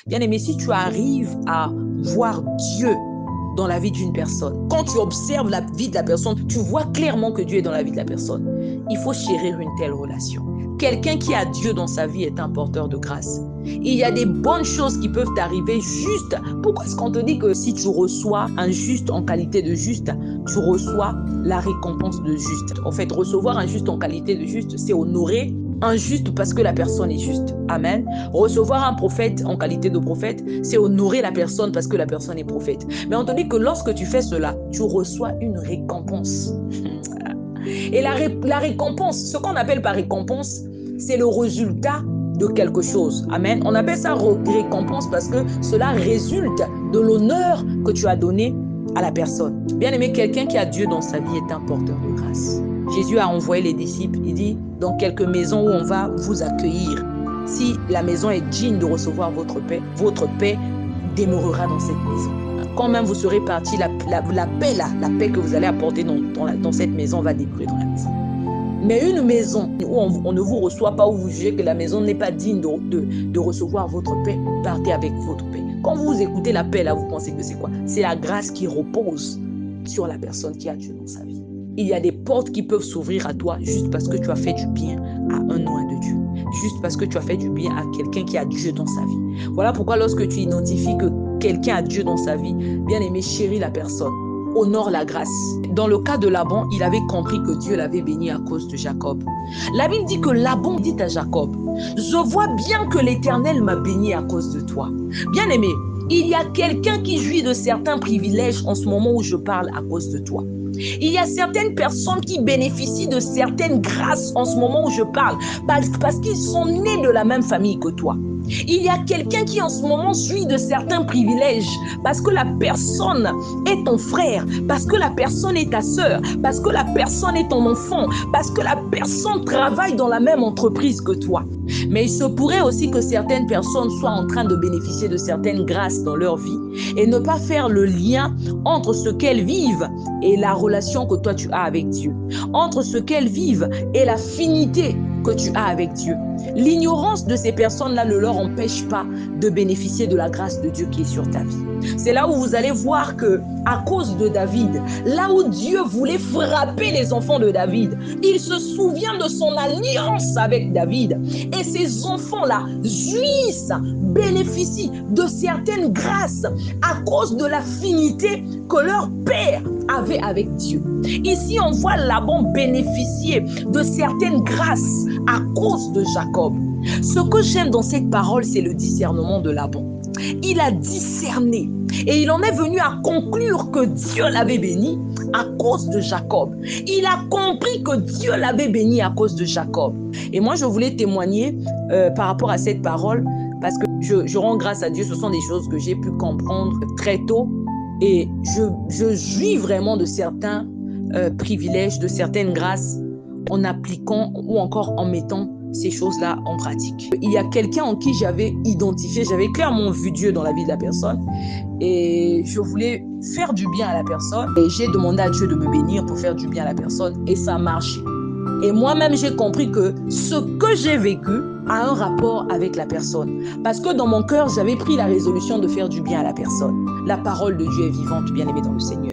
Bien-aimé, si tu arrives à voir Dieu dans la vie d'une personne, quand tu observes la vie de la personne, tu vois clairement que Dieu est dans la vie de la personne. Il faut chérir une telle relation. Quelqu'un qui a Dieu dans sa vie est un porteur de grâce. Il y a des bonnes choses qui peuvent t'arriver juste. Pourquoi est-ce qu'on te dit que si tu reçois un juste en qualité de juste, tu reçois la récompense de juste? En fait, recevoir un juste en qualité de juste, c'est honorer un juste parce que la personne est juste. Amen. Recevoir un prophète en qualité de prophète, c'est honorer la personne parce que la personne est prophète. Mais on te dit que lorsque tu fais cela, tu reçois une récompense. Et la récompense, ce qu'on appelle par récompense, c'est le résultat de quelque chose. Amen. On appelle ça récompense parce que cela résulte de l'honneur que tu as donné à la personne. Bien aimé, quelqu'un qui a Dieu dans sa vie est un porteur de grâce. Jésus a envoyé les disciples, il dit, dans quelques maisons où on va vous accueillir, si la maison est digne de recevoir votre paix demeurera dans cette maison. Quand même vous serez partis, la paix que vous allez apporter dans cette maison va demeurer dans la maison. Mais une maison où on ne vous reçoit pas, où vous jugez que la maison n'est pas digne de recevoir votre paix, partez avec votre paix. Quand vous écoutez la paix, là, vous pensez que c'est quoi? C'est la grâce qui repose sur la personne qui a Dieu dans sa vie. Il y a des portes qui peuvent s'ouvrir à toi juste parce que tu as fait du bien à un loin de Dieu. Juste parce que tu as fait du bien à quelqu'un qui a Dieu dans sa vie. Voilà pourquoi lorsque tu identifies que quelqu'un a Dieu dans sa vie, bien aimé, chéris la personne. Honore la grâce. Dans le cas de Laban, il avait compris que Dieu l'avait béni à cause de Jacob. La Bible dit que Laban dit à Jacob, « Je vois bien que l'Éternel m'a béni à cause de toi. » Bien aimé, il y a quelqu'un qui jouit de certains privilèges en ce moment où je parle à cause de toi. Il y a certaines personnes qui bénéficient de certaines grâces en ce moment où je parle parce qu'ils sont nés de la même famille que toi. Il y a quelqu'un qui en ce moment jouit de certains privilèges parce que la personne est ton frère, parce que la personne est ta sœur, parce que la personne est ton enfant, parce que la personne travaille dans la même entreprise que toi. Mais il se pourrait aussi que certaines personnes soient en train de bénéficier de certaines grâces dans leur vie et ne pas faire le lien entre ce qu'elles vivent et la relation que toi tu as avec Dieu, entre ce qu'elles vivent et l'affinité que tu as avec Dieu. L'ignorance de ces personnes-là ne leur empêche pas de bénéficier de la grâce de Dieu qui est sur ta vie. C'est là où vous allez voir que, à cause de David, là où Dieu voulait frapper les enfants de David, il se souvient de son alliance avec David. Et ces enfants-là jouissent, bénéficient de certaines grâces à cause de l'affinité que leur père avait avec Dieu. Ici, on voit Laban bénéficier de certaines grâces à cause de Jacob. Ce que j'aime dans cette parole, c'est le discernement de Laban. Il a discerné et il en est venu à conclure que Dieu l'avait béni à cause de Jacob. Il a compris que Dieu l'avait béni à cause de Jacob. Et moi, je voulais témoigner par rapport à cette parole parce que je rends grâce à Dieu. Ce sont des choses que j'ai pu comprendre très tôt et je jouis vraiment de certains privilèges, de certaines grâces en appliquant ou encore en mettant ces choses-là en pratique. Il y a quelqu'un en qui j'avais identifié, j'avais clairement vu Dieu dans la vie de la personne et je voulais faire du bien à la personne et j'ai demandé à Dieu de me bénir pour faire du bien à la personne et ça a marché. Et moi-même, j'ai compris que ce que j'ai vécu a un rapport avec la personne. Parce que dans mon cœur, j'avais pris la résolution de faire du bien à la personne. La parole de Dieu est vivante, bien-aimé dans le Seigneur.